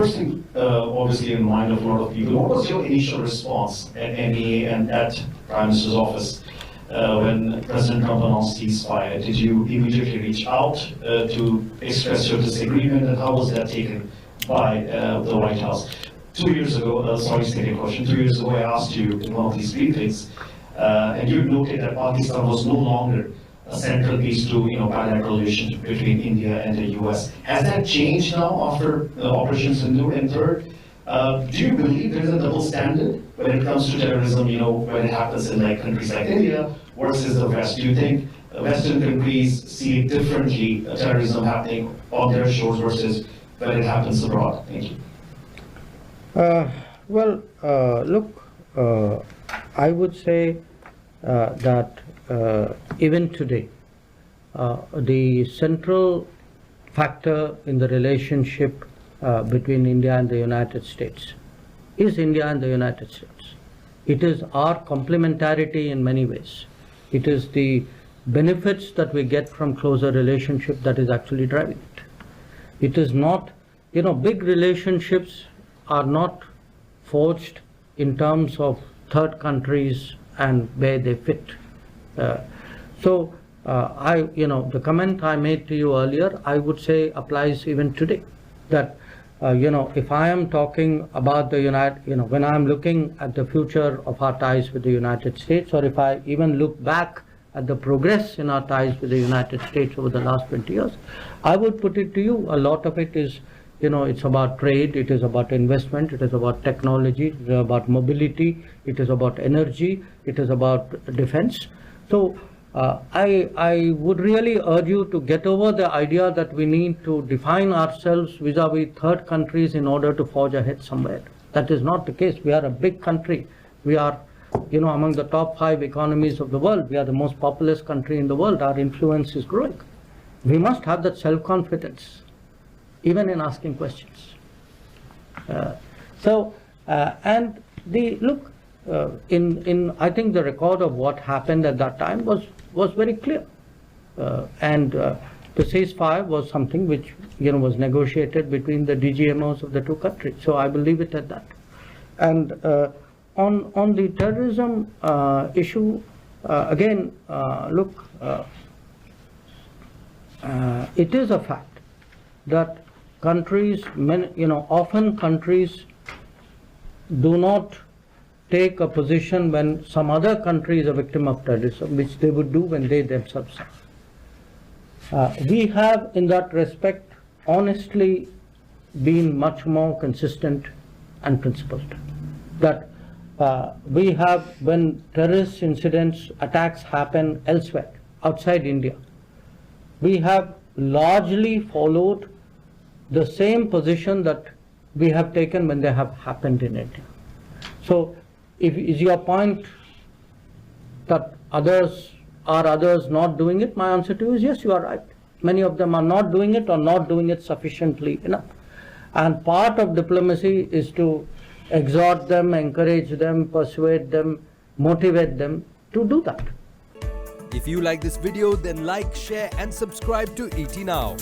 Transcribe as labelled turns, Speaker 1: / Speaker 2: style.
Speaker 1: first thing, obviously in the mind of a lot of people, what was your initial response at MEA and at Prime Minister's office when President Trump announced ceasefire? Did you immediately reach out to express your disagreement, and how was that taken by the White House? 2 years ago, sorry, second question. 2 years ago, I asked you in one of these briefings, and you noted that Pakistan was no longer a central piece to bilateral relationship between India and the US. Has that changed now after Operation Sindoor? And third, do you believe there's a double standard when it comes to terrorism, when it happens in countries like India versus the West? Do you think Western countries see differently terrorism happening on their shores versus when it happens abroad? Thank you.
Speaker 2: I would say that even today, the central factor in the relationship between India and the United States is India and the United States. It is our complementarity in many ways. It is the benefits that we get from closer relationship that is actually driving it. It is not, big relationships are not forged in terms of third countries and where they fit. The comment I made to you earlier, I would say applies even today. That, if I am talking about when I'm looking at the future of our ties with the United States, or if I even look back at the progress in our ties with the United States over the last 20 years, I would put it to you, a lot of it is, it's about trade, it is about investment, it is about technology, it is about mobility, it is about energy, it is about defense. So I would really urge you to get over the idea that we need to define ourselves vis-a-vis third countries in order to forge ahead somewhere. That is not the case. We are a big country. We are, among the top 5 economies of the world. We are the most populous country in the world. Our influence is growing. We must have that self-confidence, even in asking questions. I think the record of what happened at that time was very clear. The ceasefire was something which was negotiated between the DGMOs of the two countries. So I will leave it at that. And on the terrorism issue, it is a fact that countries, often countries do not take a position when some other country is a victim of terrorism, which they would do when they themselves are. We have, in that respect, honestly been much more consistent and principled. That we have, when terrorist incidents, attacks happen elsewhere, outside India, we have largely followed the same position that we have taken when they have happened in India. So, is your point that others not doing it? My answer to you is yes, you are right. Many of them are not doing it or not doing it sufficiently enough. And part of diplomacy is to exhort them, encourage them, persuade them, motivate them to do that.
Speaker 3: If you like this video, then like, share and subscribe to ET Now.